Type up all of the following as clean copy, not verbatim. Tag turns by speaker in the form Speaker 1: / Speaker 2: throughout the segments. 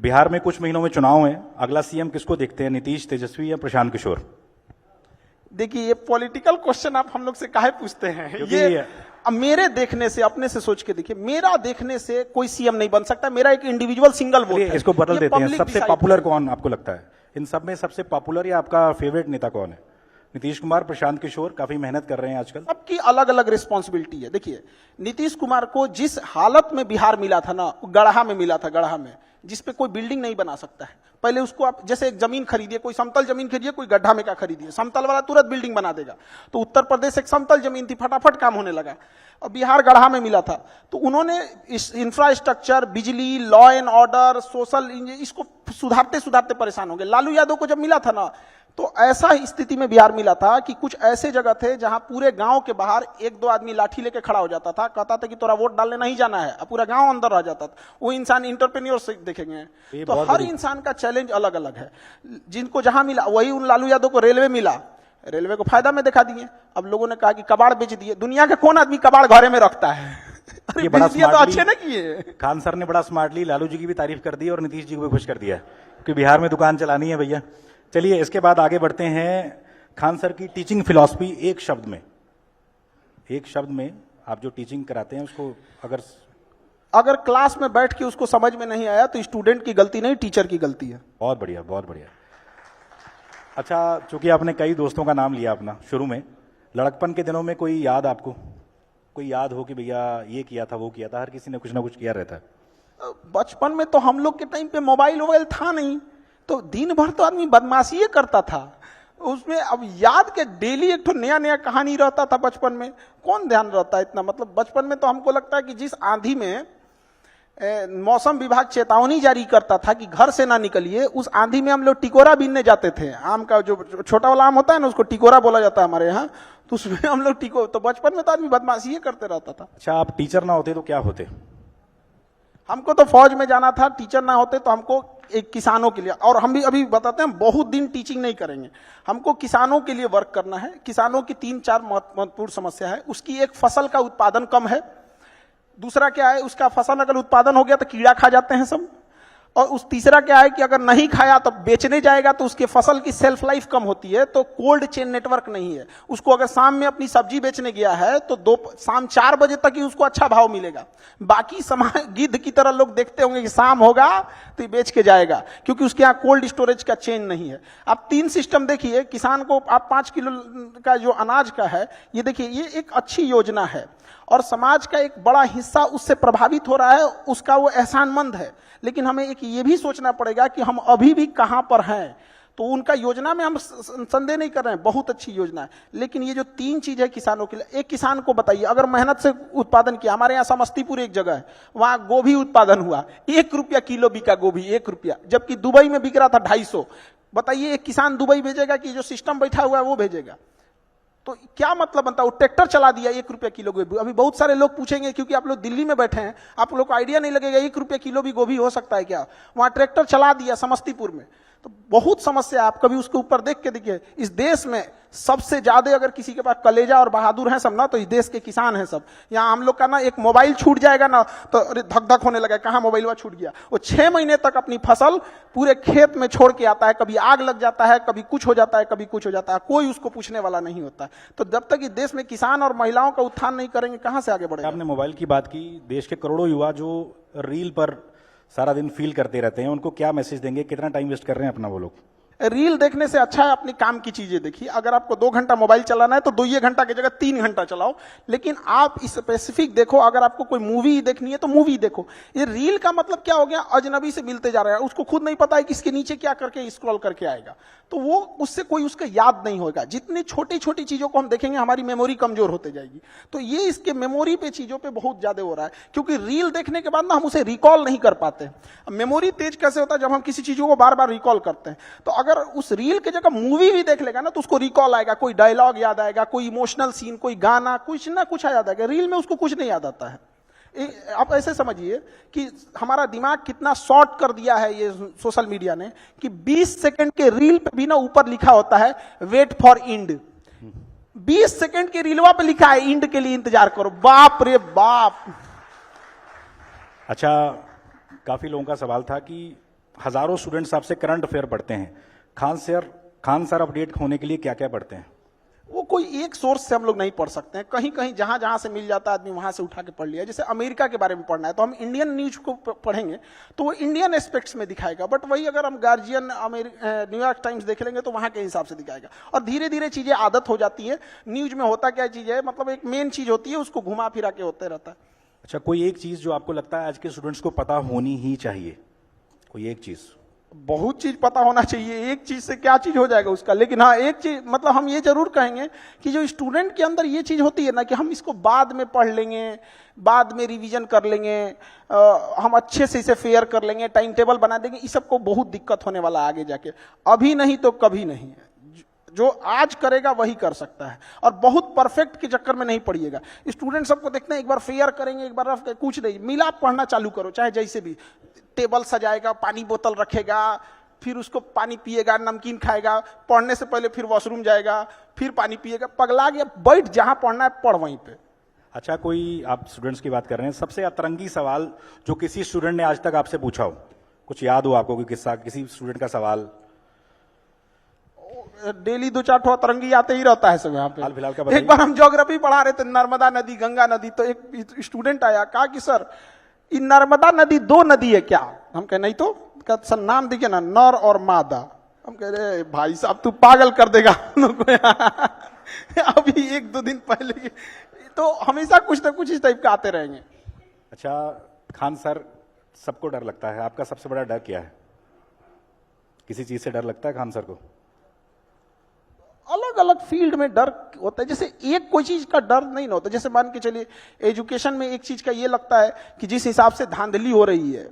Speaker 1: बिहार में कुछ महीनों में चुनाव है, अगला सीएम किसको देखते हैं, नीतीश, तेजस्वी या प्रशांत किशोर?
Speaker 2: देखिए, ये पॉलिटिकल क्वेश्चन आप हम लोग से काहे पूछते हैं? ये अब मेरे देखने से, अपने से सोच के देखिए, मेरा देखने से कोई सीएम नहीं बन सकता। मेरा एक इंडिविजुअल सिंगल वोट है।
Speaker 1: इसको बदल देते हैं, सबसे पॉपुलर कौन आपको लगता है इन सब में? सबसे पॉपुलर या आपका फेवरेट नेता कौन है? नीतीश कुमार, प्रशांत किशोर? काफी मेहनत कर रहे हैं आजकल।
Speaker 2: सबकी अलग अलग रिस्पॉन्सिबिलिटी है। देखिए, नीतीश कुमार को जिस हालत में बिहार मिला था ना, गढ़ा में मिला था, गढ़ा में, जिसपे कोई बिल्डिंग नहीं बना सकता है। पहले उसको आप जैसे एक जमीन खरीदिए, कोई समतल जमीन खरीदिए, कोई गड्ढा में का खरीदिए, समतल वाला तुरंत बिल्डिंग बना देगा। तो उत्तर प्रदेश एक समतल जमीन थी, फटाफट काम होने लगा। और बिहार गढ़ा में मिला था, तो उन्होंने इस इंफ्रास्ट्रक्चर, बिजली, लॉ एंड ऑर्डर, सोशल, इसको सुधारते सुधारते परेशान हो गए। लालू यादव को जब मिला था ना, तो ऐसा स्थिति में बिहार मिला था कि कुछ ऐसे जगह थे जहां पूरे गांव के बाहर एक दो आदमी लाठी लेके खड़ा हो जाता था, कहता था कि तोरा वोट डालने नहीं जाना है, अब पूरा गांव अंदर रह जाता था। वो इंसान इंटरप्रेन्योर से देखेंगे तो हर इंसान का चैलेंज अलग अलग है। जिनको जहां मिला, वही उन लालू यादव को रेलवे मिला, रेलवे को फायदा में दिखा दिए। अब लोगों ने कहा कि कबाड़ बेच दिए। दुनिया के कौन आदमी कबाड़ घरे में रखता है?
Speaker 1: ये बड़ा
Speaker 2: तो अच्छे ना किए।
Speaker 1: खान सर ने बड़ा स्मार्टली लालू जी की भी तारीफ कर दी और नीतीश जी को भी खुश कर दिया कि बिहार में दुकान चलानी है भैया। चलिए, इसके बाद आगे बढ़ते हैं। खान सर की टीचिंग फिलॉसफी, एक शब्द में आप जो टीचिंग कराते हैं उसको अगर
Speaker 2: क्लास में बैठ के उसको समझ में नहीं आया तो स्टूडेंट की गलती नहीं, टीचर की गलती है।
Speaker 1: बहुत बढ़िया, बहुत बढ़िया। अच्छा, चूंकि आपने कई दोस्तों का नाम लिया अपना शुरू में, लड़कपन के दिनों में कोई याद आपको, कोई याद हो कि भैया ये किया था, वो किया था? हर किसी ने कुछ ना कुछ किया रहता है।
Speaker 2: बचपन में तो हम लोग के टाइम पे मोबाइल था नहीं, तो दिन भर तो आदमी बदमाशी करता था उसमें। अब याद के डेली एक तो नया नया कहानी रहता था बचपन में, कौन ध्यान रहता है इतना? मतलब बचपन में तो हमको लगता है कि जिस आंधी में मौसम विभाग चेतावनी जारी करता था कि घर से ना निकलिए, उस आंधी में हम लोग टिकोरा बीनने जाते थे। आम का जो छोटा वाला आम होता है ना, उसको टिकोरा बोला जाता है हमारे यहाँ, तो उसमें हम लोग तो बचपन में तो आदमी बदमाशी करते रहता था।
Speaker 1: अच्छा, आप टीचर ना होते तो क्या होते?
Speaker 2: हमको तो फौज में जाना था। टीचर ना होते तो हमको एक किसानों के लिए, और हम भी अभी बताते हैं, बहुत दिन टीचिंग नहीं करेंगे, हमको किसानों के लिए वर्क करना है। किसानों की 3-4 महत्वपूर्ण समस्या है। उसकी एक, फसल का उत्पादन कम है। दूसरा क्या है, उसका फसल अगर उत्पादन हो गया तो कीड़ा खा जाते हैं सब। और उस तीसरा क्या है कि अगर नहीं खाया तो बेचने जाएगा तो उसके फसल की सेल्फ लाइफ कम होती है, तो कोल्ड चेन नेटवर्क नहीं है। उसको अगर शाम में अपनी सब्जी बेचने गया है तो शाम 4 बजे तक ही उसको अच्छा भाव मिलेगा। बाकी समाज गिद्ध की तरह लोग देखते होंगे कि शाम होगा तो ये बेच के जाएगा, क्योंकि उसके यहाँ कोल्ड स्टोरेज का चेन नहीं है। आप 3 सिस्टम देखिए। किसान को आप 5 किलो का जो अनाज का है, ये देखिए, ये एक अच्छी योजना है और समाज का एक बड़ा हिस्सा उससे प्रभावित हो रहा है, उसका वो एहसानमंद है। लेकिन हमें एक ये भी सोचना पड़ेगा कि हम अभी भी कहां पर हैं। तो उनका योजना में हम संदेह नहीं कर रहे हैं, बहुत अच्छी योजना है। लेकिन ये जो 3 चीज है किसानों के लिए, एक किसान को बताइए, अगर मेहनत से उत्पादन किया, हमारे यहाँ समस्तीपुर एक जगह है, वहां गोभी उत्पादन हुआ, 1 रुपया किलो बिका गोभी, 1 रुपया, जबकि दुबई में बिक रहा था 250। बताइए, एक किसान दुबई भेजेगा कि जो सिस्टम बैठा हुआ है वो भेजेगा? तो क्या मतलब बनता है? वो ट्रैक्टर चला दिया, 1 रुपया किलो गोभी। अभी बहुत सारे लोग पूछेंगे, क्योंकि आप लोग दिल्ली में बैठे हैं, आप लोग को आइडिया नहीं लगेगा 1 रुपया किलो भी गोभी हो सकता है क्या? वहां ट्रैक्टर चला दिया समस्तीपुर में। तो बहुत समस्या, आप कभी उसके ऊपर देख के देखिए। इस देश में सबसे ज्यादा अगर किसी के पास कलेजा और बहादुर हैं सब ना, तो इस देश के किसान हैं सब। यहाँ हम लोग का ना, एक मोबाइल छूट जाएगा ना तो धक धक होने लगा, कहाँ मोबाइल हुआ, छूट गया। वो 6 महीने तक अपनी फसल पूरे खेत में छोड़ के आता है, कभी आग लग जाता है, कभी कुछ हो जाता है, कभी कुछ हो जाता है, कोई उसको पूछने वाला नहीं होता है। तो जब तक इस देश में किसान और महिलाओं का उत्थान नहीं करेंगे, कहां से आगे बढ़ेगा?
Speaker 1: आपने मोबाइल की बात की, देश के करोड़ों युवा जो रील पर सारा दिन फील करते रहते हैं, उनको क्या मैसेज देंगे? कितना टाइम वेस्ट कर रहे हैं अपना वो लोग?
Speaker 2: रील देखने से अच्छा है अपनी काम की चीजें देखिए। अगर आपको 2 घंटा मोबाइल चलाना है तो 2 घंटा की जगह 3 घंटा चलाओ, लेकिन आप स्पेसिफिक देखो। अगर आपको कोई मूवी देखनी है तो मूवी देखो। ये रील का मतलब क्या हो गया? अजनबी से मिलते जा रहा है, उसको खुद नहीं पता है कि इसके नीचे क्या करके स्क्रॉल करके आएगा, तो वो उससे कोई उसका याद नहीं होगा। जितनी छोटी छोटी चीजों को हम देखेंगे, हमारी मेमोरी कमजोर होते जाएगी। तो ये इसके मेमोरी पे, चीजों पे बहुत ज्यादा हो रहा है, क्योंकि रील देखने के बाद ना हम उसे रिकॉल नहीं कर पाते। मेमोरी तेज कैसे होता है? जब हम किसी चीजों को बार बार रिकॉल करते हैं। तो अगर उस रील के जगह मूवी भी देख लेगा ना, तो उसको रिकॉल आएगा, कोई डायलॉग याद आएगा, कोई इमोशनल सीन, कोई गाना, कुछ ना कुछ याद आएगा। रील में उसको कुछ नहीं याद आता है। आप ऐसे समझिए कि हमारा दिमाग कितना शॉर्ट कर दिया है ये सोशल मीडिया ने, कि 20 सेकंड के रील पे भी ना ऊपर लिखा होता है वेट फॉर इंड। 20 सेकंड के रीलवा पे लिखा है इंड के लिए इंतजार करो। बाप रे बाप।
Speaker 1: अच्छा, काफी लोगों का सवाल था कि हजारों स्टूडेंट्स आपसे करंट अफेयर पढ़ते हैं, खान सर अपडेट होने के लिए क्या क्या पढ़ते हैं?
Speaker 2: वो कोई एक सोर्स से हम लोग नहीं पढ़ सकते हैं, कहीं कहीं जहां जहां से मिल जाता है आदमी वहां से उठा के पढ़ लिया। जैसे अमेरिका के बारे में पढ़ना है तो हम इंडियन न्यूज को पढ़ेंगे तो वो इंडियन एस्पेक्ट्स में दिखाएगा, बट वही अगर हम गार्जियन न्यूयॉर्क टाइम्स देख लेंगे तो वहां के हिसाब से दिखाएगा। और धीरे धीरे चीजें आदत हो जाती है। न्यूज में होता क्या चीज है, मतलब एक मेन चीज होती है, उसको घुमा फिरा के होते रहता है।
Speaker 1: अच्छा, कोई एक चीज जो आपको लगता है आज के स्टूडेंट्स को पता होनी ही चाहिए, कोई एक चीज?
Speaker 2: बहुत चीज पता होना चाहिए, एक चीज से क्या चीज हो जाएगा उसका, लेकिन हाँ एक चीज मतलब हम ये जरूर कहेंगे कि जो स्टूडेंट के अंदर ये चीज होती है ना कि हम इसको बाद में पढ़ लेंगे, बाद में रिवीजन कर लेंगे, हम अच्छे से इसे फेयर कर लेंगे, टाइम टेबल बना देंगे, इस सबको बहुत दिक्कत होने वाला आगे जाके। अभी नहीं तो कभी नहीं है, जो आज करेगा वही कर सकता है। और बहुत परफेक्ट के चक्कर में नहीं पढ़िएगा। स्टूडेंट सबको देखते हैं एक बार फेयर करेंगे, एक बार रफ, कुछ नहीं, मिला पढ़ना चालू करो, चाहे जैसे भी। टेबल सजाएगा, पानी बोतल रखेगा, फिर उसको पानी पिएगा, नमकीन खाएगा, पढ़ने से पहले फिर वॉशरूम जाएगा, फिर पानी पिएगा, पगला गया, बैठ जहां पढ़ना है पढ़ वहीं पे।
Speaker 1: अच्छा, कोई आप स्टूडेंट्स की बात कर रहे हैं, सबसे अतरंगी सवाल जो किसी स्टूडेंट ने आज तक आपसे पूछा हो, कुछ याद हो आपको कोई किस्सा, किसी स्टूडेंट का सवाल?
Speaker 2: डेली 2-4 ठो अतरंगी आते ही रहता है सब यहाँ पे।
Speaker 1: हाल फिलहाल का बताइए।
Speaker 2: एक बार हम ज्योग्राफी पढ़ा रहे थे, नर्मदा नदी, गंगा नदी, तो एक स्टूडेंट आया, कहा कि सर ये नर्मदा नदी 2 नदी है क्या? हम कहे नहीं तो। कहते सर नाम देखिए ना, नर और मादा। हम कह रहे भाई साहब तू पागल कर देगा हम लोग को। अभी 1-2 दिन पहले तो हमेशा कुछ ना कुछ इस टाइप का आते रहेंगे।
Speaker 1: अच्छा, खान सर सबको डर लगता है, आपका सबसे बड़ा डर क्या है? किसी चीज से डर लगता है खान सर को?
Speaker 2: अलग अलग फील्ड में डर होता है, जैसे एक कोई चीज का डर नहीं ना होता। जैसे मान के चलिए एजुकेशन में एक चीज का ये लगता है कि जिस हिसाब से धांधली हो रही है,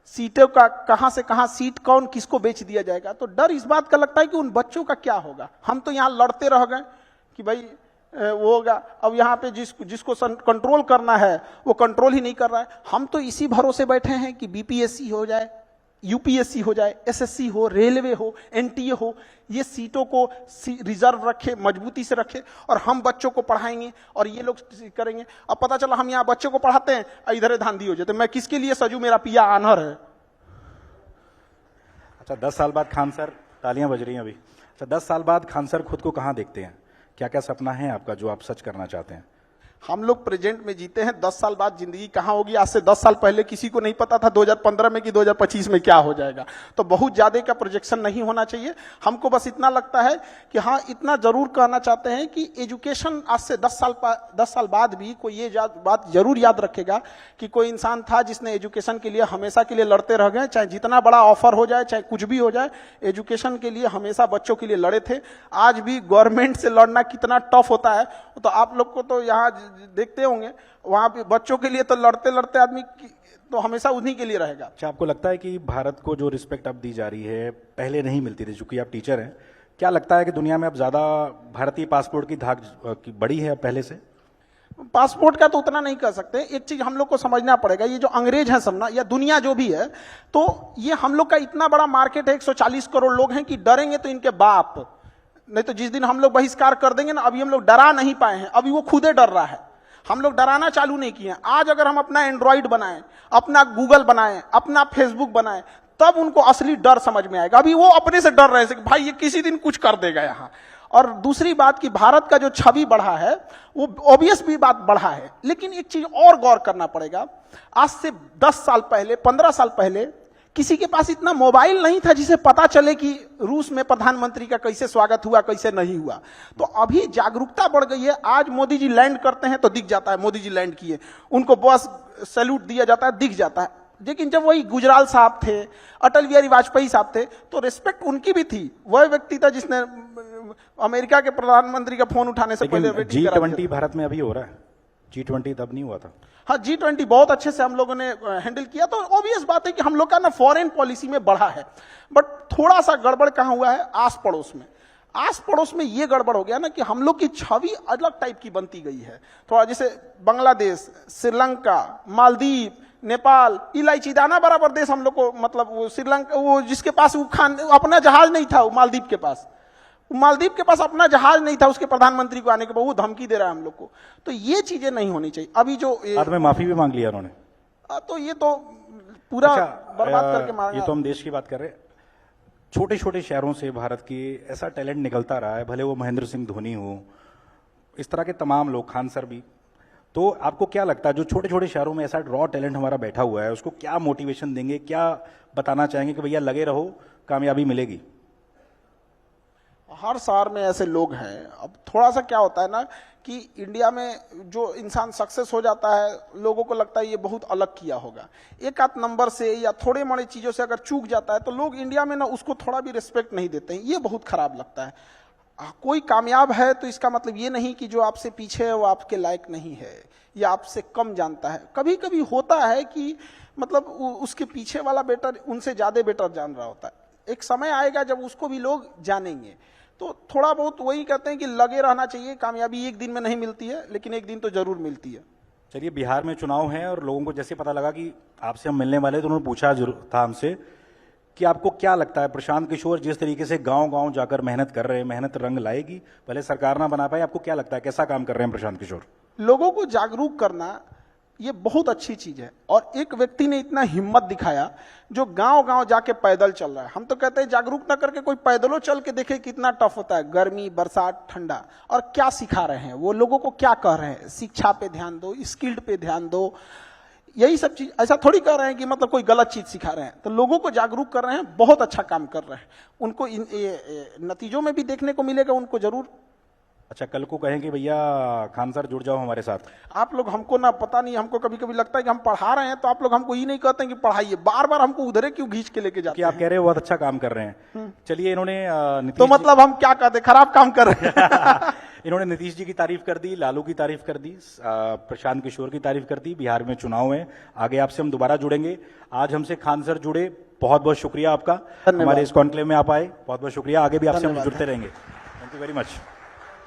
Speaker 2: सीटों का कहां से कहां सीट कौन किसको बेच दिया जाएगा, तो डर इस बात का लगता है कि उन बच्चों का क्या होगा। हम तो यहां लड़ते रह गए कि भाई वो होगा, अब यहाँ पे जिसको कंट्रोल करना है वो कंट्रोल ही नहीं कर रहा है। हम तो इसी भरोसे बैठे हैं कि बीपीएससी हो जाए, यूपीएससी हो जाए, एसएससी हो, रेलवे हो, एनटीए हो, ये सीटों को रिजर्व रखे, मजबूती से रखे, और हम बच्चों को पढ़ाएंगे और ये लोग करेंगे। अब पता चला हम यहाँ बच्चों को पढ़ाते हैं, इधर धांधी हो जाते, मैं किसके लिए सजू, मेरा पिया आनहर है।
Speaker 1: अच्छा, 10 साल बाद खान सर, तालियां बज रही हैं अभी। अच्छा, 10 साल बाद खान सर खुद को कहाँ देखते हैं? क्या क्या सपना है आपका जो आप सच करना चाहते हैं?
Speaker 2: हम लोग प्रेजेंट में जीते हैं, 10 साल बाद जिंदगी कहां होगी आज से 10 साल पहले किसी को नहीं पता था 2015 में कि 2025 में क्या हो जाएगा। तो बहुत ज्यादा का प्रोजेक्शन नहीं होना चाहिए। हमको बस इतना लगता है कि हाँ, इतना जरूर कहना चाहते हैं कि एजुकेशन आज से 10 साल बाद भी कोई ये बात जरूर याद रखेगा कि कोई इंसान था जिसने एजुकेशन के लिए हमेशा के लिए लड़ते रह गए, चाहे जितना बड़ा ऑफर हो जाए, चाहे कुछ भी हो जाए, एजुकेशन के लिए हमेशा बच्चों के लिए लड़े थे। आज भी गवर्नमेंट से लड़ना कितना टफ होता है तो आप लोग को तो यहाँ देखते होंगे, वहां पे बच्चों के लिए तो लड़ते लड़ते आदमी तो हमेशा उन्हीं के लिए रहेगा।
Speaker 1: अच्छा, आपको लगता है कि भारत को जो रिस्पेक्ट अब दी जा रही है पहले नहीं मिलती थी, चूंकि आप टीचर हैं, क्या लगता है कि दुनिया में अब ज्यादा भारतीय पासपोर्ट की धाक बढ़ी है पहले से?
Speaker 2: पासपोर्ट का तो उतना नहीं कह सकते। एक चीज हम लोग को समझना पड़ेगा, ये जो अंग्रेज है सब ना, या दुनिया जो भी है, तो ये हम लोग का इतना बड़ा मार्केट है, 140 करोड़ लोग हैं कि डरेंगे तो इनके बाप। नहीं तो जिस दिन हम लोग बहिष्कार कर देंगे ना, अभी हम लोग डरा नहीं पाए हैं, अभी वो खुदे डर रहा है, हम लोग डराना चालू नहीं किए। आज अगर हम अपना एंड्रॉइड बनाएं, अपना गूगल बनाएं, अपना फेसबुक बनाएं, तब उनको असली डर समझ में आएगा। अभी वो अपने से डर रहे थे कि भाई ये किसी दिन कुछ कर देगा यहाँ। और दूसरी बात कि भारत का जो छवि बढ़ा है वो ऑब्वियस भी बात बढ़ा है, लेकिन एक चीज और गौर करना पड़ेगा। आज से 10 साल पहले, 15 साल पहले किसी के पास इतना मोबाइल नहीं था जिसे पता चले कि रूस में प्रधानमंत्री का कैसे स्वागत हुआ, कैसे नहीं हुआ। तो अभी जागरूकता बढ़ गई है। आज मोदी जी लैंड करते हैं तो दिख जाता है मोदी जी लैंड किए, उनको बस सैल्यूट दिया जाता है, दिख जाता है। लेकिन जब वही गुजराल साहब थे, अटल बिहारी वाजपेयी साहब थे, तो रिस्पेक्ट उनकी भी थी। वह व्यक्ति था जिसने अमेरिका के प्रधानमंत्री का फोन उठाने से पहले
Speaker 1: G20 भारत में अभी हो रहा है, G20 तब नहीं हुआ था।
Speaker 2: हाँ, G20 बहुत अच्छे से हम लोगों ने हैंडल किया। तो ऑब्वियस बात है कि हम लोग का ना फॉरेन पॉलिसी में बढ़ा है, बट थोड़ा सा गड़बड़ कहाँ हुआ है, आस पड़ोस में। आस पड़ोस में ये गड़बड़ हो गया ना कि हम लोग की छवि अलग टाइप की बनती गई है। थोड़ा जैसे बांग्लादेश, श्रीलंका, मालदीव, नेपाल, इलायची दाना बराबर देश हम लोग को, मतलब वो श्रीलंका, वो जिसके पास वो अपना जहाज नहीं था, वो मालदीव के पास अपना जहाज नहीं था, उसके प्रधानमंत्री को आने के बाद वो धमकी दे रहा है हम लोग को। तो ये चीजें नहीं होनी चाहिए। अभी जो
Speaker 1: बाद में माफी भी मांग लिया उन्होंने।
Speaker 2: तो ये तो पूरा
Speaker 1: अच्छा,
Speaker 2: बर्बाद करके
Speaker 1: ये
Speaker 2: मारेंगे।
Speaker 1: तो हम देश की बात कर रहे हैं। छोटे छोटे शहरों से भारत की ऐसा टैलेंट निकलता रहा है, भले वो महेंद्र सिंह धोनी हो, इस तरह के तमाम लोग, खान सर भी। तो आपको क्या लगता है जो छोटे छोटे शहरों में ऐसा रॉ टैलेंट हमारा बैठा हुआ है, उसको क्या मोटिवेशन देंगे, क्या बताना चाहेंगे कि भैया लगे रहो, कामयाबी मिलेगी?
Speaker 2: हर शहर में ऐसे लोग हैं। अब थोड़ा सा क्या होता है ना कि इंडिया में जो इंसान सक्सेस हो जाता है, लोगों को लगता है ये बहुत अलग किया होगा। एक आध नंबर से या थोड़े मोड़े चीजों से अगर चूक जाता है तो लोग इंडिया में ना उसको थोड़ा भी रिस्पेक्ट नहीं देते हैं। ये बहुत खराब लगता है। कोई कामयाब है तो इसका मतलब ये नहीं कि जो आपसे पीछे है वो आपके लायक नहीं है या आपसे कम जानता है। कभी कभी होता है कि मतलब उसके पीछे वाला बेटर उनसे ज्यादा बेटर जान रहा होता है। एक समय आएगा जब उसको भी लोग जानेंगे। तो थोड़ा बहुत वही कहते हैं कि लगे रहना चाहिए। कामयाबी एक दिन में नहीं मिलती है, लेकिन एक दिन तो जरूर मिलती है।
Speaker 1: चलिए, बिहार में चुनाव है और लोगों को जैसे पता लगा कि आपसे हम मिलने वाले, तो उन्होंने पूछा जरूर था हमसे कि आपको क्या लगता है प्रशांत किशोर जिस तरीके से गांव गांव जाकर मेहनत कर रहे हैं, मेहनत रंग लाएगी? भले सरकार ना बना पाए, आपको क्या लगता है कैसा काम कर रहे हैं प्रशांत किशोर?
Speaker 2: लोगों को जागरूक करना ये बहुत अच्छी चीज है। और एक व्यक्ति ने इतना हिम्मत दिखाया जो गांव गांव जाके पैदल चल रहा है। हम तो कहते हैं जागरूक ना करके कोई पैदलों चल के देखे कितना टफ होता है, गर्मी बरसात ठंडा। और क्या सिखा रहे हैं वो, लोगों को क्या कह रहे हैं, शिक्षा पे ध्यान दो, स्किल्ड पे ध्यान दो, यही सब चीज। ऐसा थोड़ी कर रहे हैं कि मतलब कोई गलत चीज सिखा रहे हैं। तो लोगों को जागरूक कर रहे हैं, बहुत अच्छा काम कर रहे हैं। उनको नतीजों में भी देखने को मिलेगा, उनको जरूर।
Speaker 1: अच्छा, कल को कहें कि भैया खान सर जुड़ जाओ हमारे साथ?
Speaker 2: आप लोग हमको ना, पता नहीं, हमको कभी कभी लगता है कि हम पढ़ा रहे हैं तो आप लोग हमको ये नहीं कहते हैं कि पढ़ाइए, बार बार हमको उधरे क्यों खींच के लेके जाते
Speaker 1: कि आप कह रहे हो बहुत अच्छा काम कर रहे हैं। चलिए, इन्होंने नीतीश
Speaker 2: तो मतलब हम क्या कहते, खराब काम कर रहे हैं।
Speaker 1: इन्होंने नीतीश जी की तारीफ कर दी, लालू की तारीफ कर दी, प्रशांत किशोर की तारीफ कर दी। बिहार में चुनाव है, आगे आपसे हम दोबारा जुड़ेंगे। आज हमसे खान सर जुड़े, बहुत बहुत शुक्रिया आपका,
Speaker 2: धन्यवाद।
Speaker 1: हमारे इस कॉन्क्लेव में आप आए, बहुत बहुत शुक्रिया। आगे भी आपसे हम
Speaker 2: धन्यवाद।
Speaker 1: जुड़ते रहेंगे। Thank you very much.